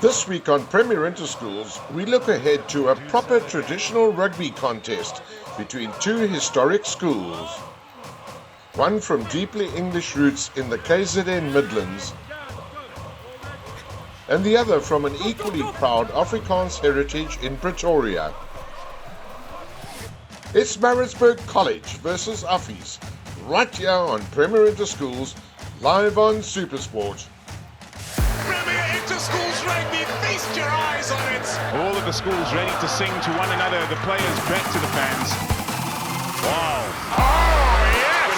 This week on Premier Interschools, we look ahead to a proper traditional rugby contest between two historic schools. One from deeply English roots in the KZN Midlands, and the other from an equally proud Afrikaans heritage in Pretoria. It's Maritzburg College versus Affies, right here on Premier Interschools, live on Supersport. Premier Interschools Rugby, feast your eyes on it! All of the schools ready to sing to one another, the players back to the fans. Wow. Oh, yes!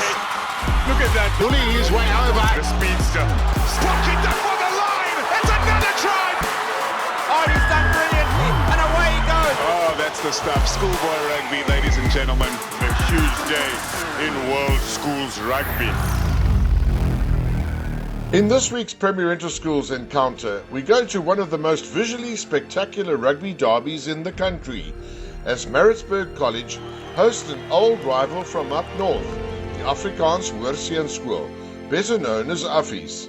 Look at that, bully his way over. The speedster. Pocket up for the line! It's another try! Oh, he's done brilliantly, and away he goes! Oh, that's the stuff. Schoolboy rugby, ladies and gentlemen. A huge day in World Schools Rugby. In this week's Premier Interschools encounter, we go to one of the most visually spectacular rugby derbies in the country, as Maritzburg College hosts an old rival from up north, the Afrikaans Hoërseunskool, better known as Affies.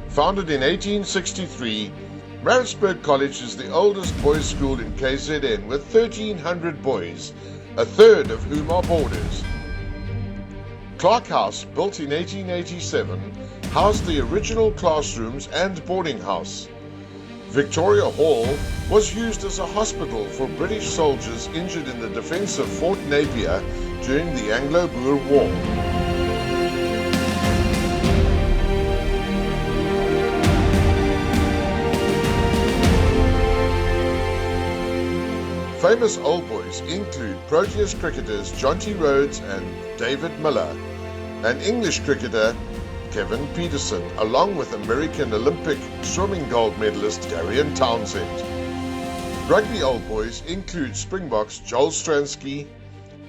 Founded in 1863, Maritzburg College is the oldest boys' school in KZN with 1,300 boys, a third of whom are boarders. Clark House, built in 1887, housed the original classrooms and boarding house. Victoria Hall was used as a hospital for British soldiers injured in the defence of Fort Napier during the Anglo-Boer War. Famous old boys include Proteas cricketers Jonty Rhodes and David Miller, and English cricketer Kevin Peterson, along with American Olympic swimming gold medalist Darian Townsend. Rugby old boys include Springboks Joel Stransky,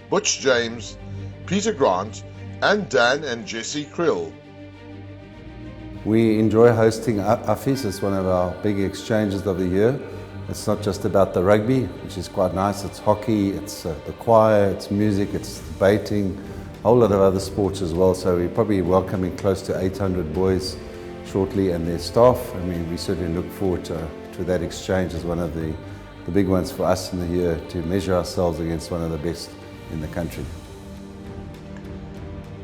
Butch James, Peter Grant, and Dan and Jesse Krill. We enjoy hosting Affies. It's one of our big exchanges of the year. It's not just about the rugby, which is quite nice. It's hockey, it's the choir, it's music, it's debating, a whole lot of other sports as well. So we're probably welcoming close to 800 boys shortly and their staff. I mean, we certainly look forward to that exchange as one of the big ones for us in the year, to measure ourselves against one of the best in the country.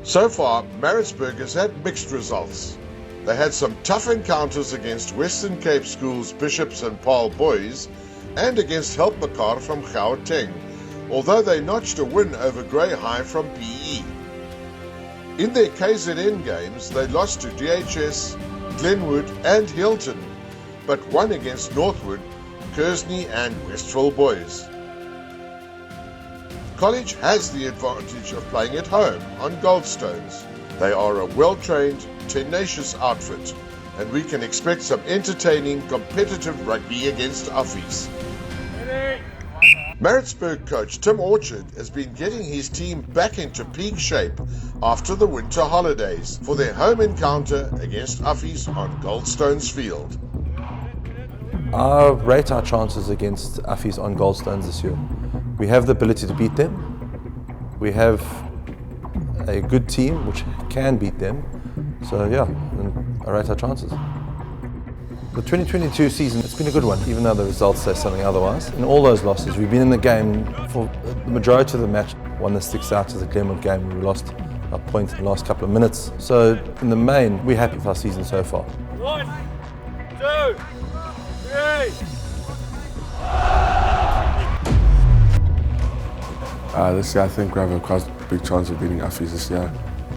So far, Maritzburg has had mixed results. They had some tough encounters against Western Cape Schools Bishops and Paarl boys and against Helpmekaar from Gauteng, although they notched a win over Grey High from PE. In their KZN games, they lost to DHS, Glenwood and Hilton, but won against Northwood, Kearsney and Westville boys. College has the advantage of playing at home on Goldstones. They are a well-trained, tenacious outfit, and we can expect some entertaining, competitive rugby against Affies. Maritzburg coach Tim Orchard has been getting his team back into peak shape after the winter holidays for their home encounter against Affies on Goldstones Field. I rate our chances against Affies on Goldstones this year. We have the ability to beat them. We have a good team which can beat them. So yeah, and I rate our chances. The 2022 season, it's been a good one, even though the results say something otherwise. In all those losses, we've been in the game for the majority of the match. One that sticks out is the Glenwood game where we lost a point in the last couple of minutes. So in the main, we're happy with our season so far. 1, 2, 3. This year I think we have a quite big chance of beating Affies this year.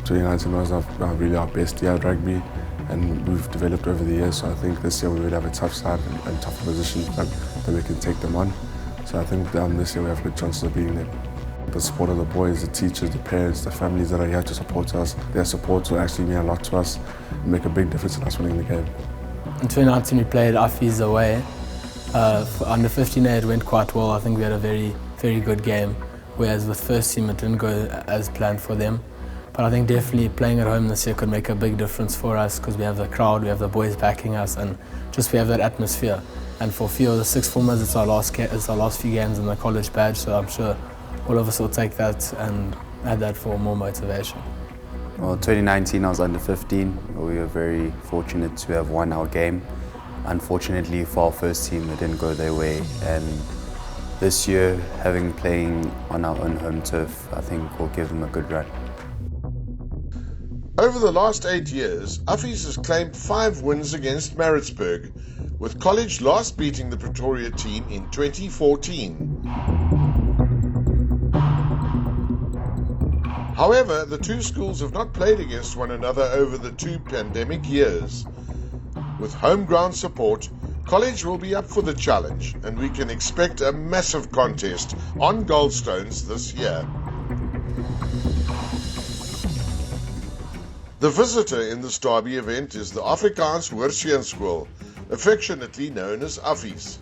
2019 was really our best year at rugby, and we've developed over the years, so I think this year we will have a tough side and tough position that we can take them on. So I think this year we have good chances of beating them. The support of the boys, the teachers, the parents, the families that are here to support us, their support will actually mean a lot to us and make a big difference in us winning the game. In 2019 we played Affies away. For under 15A it went quite well. I think we had a very, very good game, whereas with first team it didn't go as planned for them. But I think definitely playing at home this year could make a big difference for us, because we have the crowd, we have the boys backing us, and just we have that atmosphere. And for a few of the sixth formers, it's our last few games in the college badge, so I'm sure all of us will take that and add that for more motivation. Well, 2019 I was under 15. We were very fortunate to have won our game. Unfortunately for our first team, it didn't go their way, and this year, having playing on our own home turf, I think will give them a good run. Over the last 8 years, Affies has claimed 5 wins against Maritzburg, with College last beating the Pretoria team in 2014. However, the two schools have not played against one another over the 2 pandemic years. With home ground support, College will be up for the challenge, and we can expect a massive contest on Goldstones this year. The visitor in this derby event is the Afrikaans Hoërseunskool, affectionately known as Affies.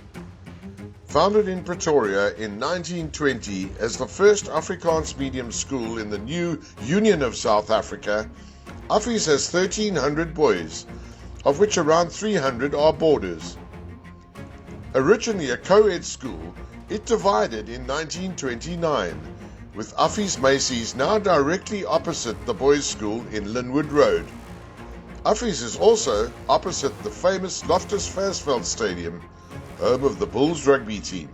Founded in Pretoria in 1920 as the first Afrikaans medium school in the new Union of South Africa, Affies has 1,300 boys, of which around 300 are boarders. Originally a co-ed school, it divided in 1929, with Affies Macy's now directly opposite the boys' school in Linwood Road. Affies is also opposite the famous Loftus Versfeld Stadium, home of the Bulls rugby team.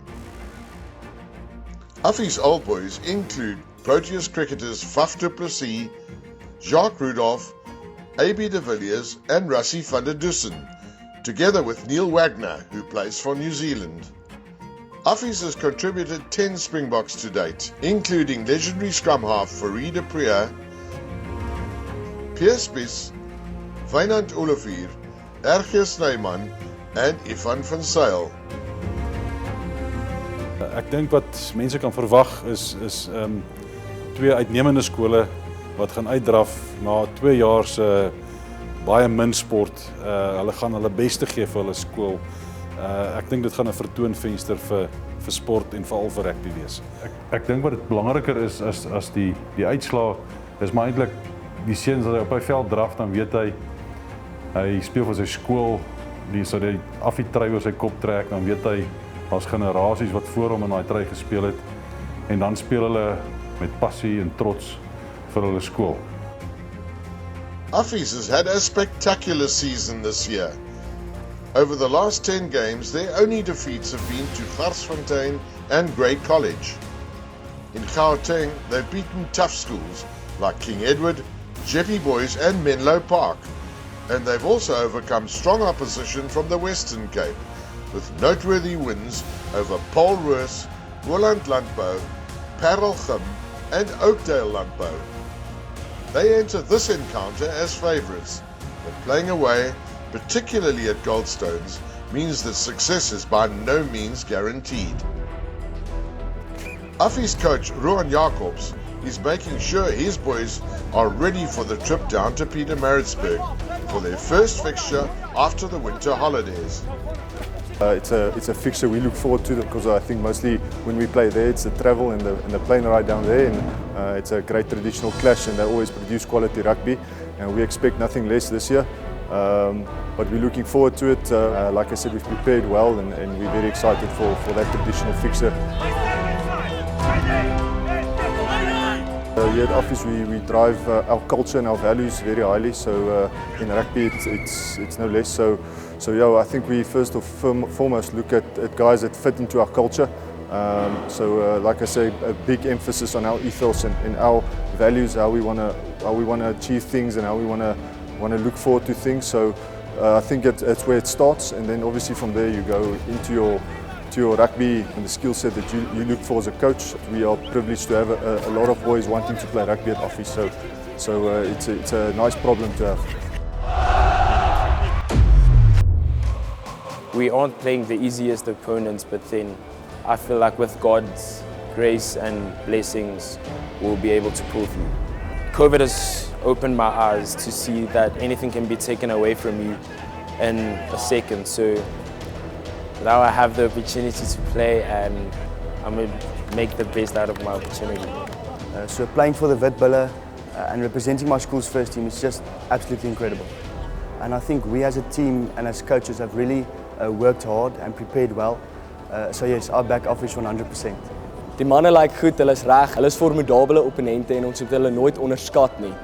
Affies Old Boys include Proteas cricketers Faf du Plessis, Jacques Rudolph, A.B. de Villiers and Rassie van der Dussen, together with Neil Wagner, who plays for New Zealand. Affies has contributed 10 Springboks to date, including legendary scrum half Fourie de Preer, Pierre Spies, Wynand Olivier, R.G. Snyman en Ivan van Zyl. Ek dink wat mense kan verwag is twee uitnemende skole wat gaan uitdraf na 2 jaar se baie min sport. Hulle gaan hulle beste gee vir hulle skool. Ek dink dit gaan 'n vertoonvenster vir sport en veral vir rugby wees. Ek dink wat dit belangriker is as die uitslaa is maar eintlik die seuns wat hy op hy veld draf, dan weet hy speel vir sy skool, die Affie trui oor sy kop trek, dan weet hy daar's generasies wat voor hom in daai trui gespeel het en dan speel hulle met passie en trots vir hulle skool. Affies has had a spectacular season this year. Over the last 10 games, their only defeats have been to Garsfontein and Grey College. In Gauteng, they've beaten tough schools like King Edward, Jeppe Boys and Menlo Park, and they've also overcome strong opposition from the Western Cape, with noteworthy wins over Paul Roos, Roland Landbou, Parelgem and Oakdale Landbou. They enter this encounter as favourites, but playing away, particularly at Goldstones, means that success is by no means guaranteed. Affies coach Roan Jacobs is making sure his boys are ready for the trip down to Pietermaritzburg for their first fixture after the winter holidays. It's a fixture we look forward to because I think mostly when we play there it's the travel and the plane ride down there, and it's a great traditional clash and they always produce quality rugby and we expect nothing less this year. But we're looking forward to it. Like I said, we've prepared well and we're very excited for that traditional fixture. Here at Affies we drive our culture and our values very highly, so in rugby it's no less. So yeah, I think we first and foremost look at guys that fit into our culture. Like I say, a big emphasis on our ethos and our values, how we want to achieve things and how we want to look forward to things. So I think that's where it starts, and then obviously from there you go into your rugby and the skill set that you look for as a coach. We are privileged to have a lot of boys wanting to play rugby at Affies, so it's a nice problem to have. We aren't playing the easiest opponents, but then I feel like with God's grace and blessings, we'll be able to pull through. COVID has opened my eyes to see that anything can be taken away from you in a second. So now I have the opportunity to play and I'm going to make the best out of my opportunity. So playing for the Witbulle and representing my school's first team is just absolutely incredible. And I think we as a team and as coaches have really worked hard and prepared well. So yes, I back Affies 100%. Die manne lyk goed, hulle is reg, hulle is formidable opponente en ons moet hulle nooit onderskat nie.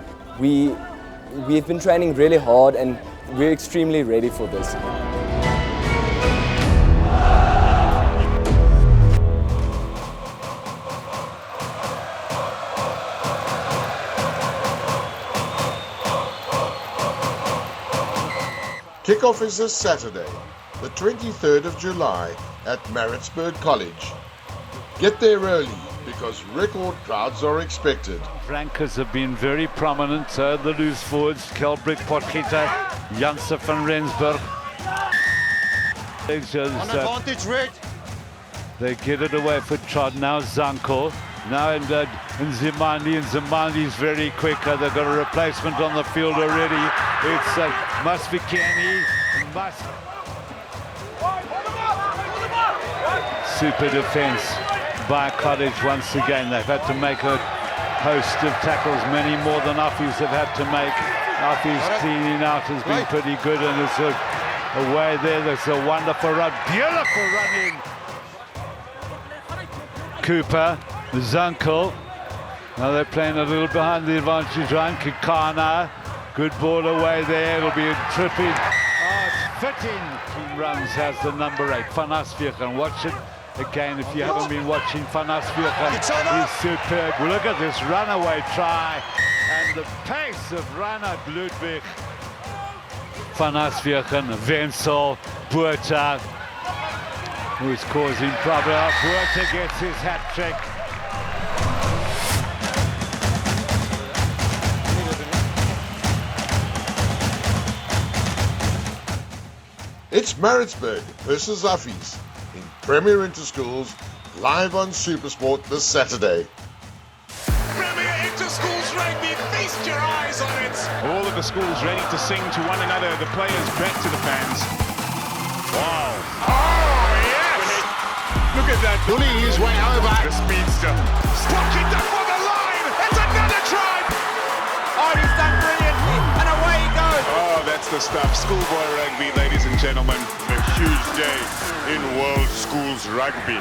We've been training really hard and we're extremely ready for this. Kickoff is this Saturday, the 23rd of July at Maritzburg College. Get there early because record crowds are expected. Flankers have been very prominent, the loose forwards, Kelbrick, Potgieter, Janssen van Rensburg. On advantage, Red. They get it away for Trod, now Zanko, now Zimandi, and Zimandi's very quick. They've got a replacement on the field already. It's must be Kenny, must. Super defence by College once again. They've had to make a host of tackles, many more than Affies have had to make. Affies cleaning out has been pretty good, and it's away there. There's a wonderful run, beautiful run in. Cooper, Zunkel. Now they're playing a little behind the advantage line. Kikana, good ball away there. It'll be a tripping. Oh, it's fitting. He runs as the number 8, Van Asvierken. Watch it again if you haven't been watching. Van Asvierken is superb. Look at this runaway try and the pace of Reinhard Ludwig. Van Asvierken, Wenzel, Buerta, who's causing problems. Buerta gets his hat trick. It's Maritzburg versus Affies in Premier Interschools, live on Supersport this Saturday. Premier Interschools Rugby, feast your eyes on it. All of the schools ready to sing to one another, the players back to the fans. Wow. Oh, yes! Look at that. Bullying his way over. The speedster. Stuck it up for the line. It's another try. Oh, he's done brilliant. And away he goes. Oh, that's the stuff. Schoolboy rugby, ladies and gentlemen. A huge day in World Schools Rugby.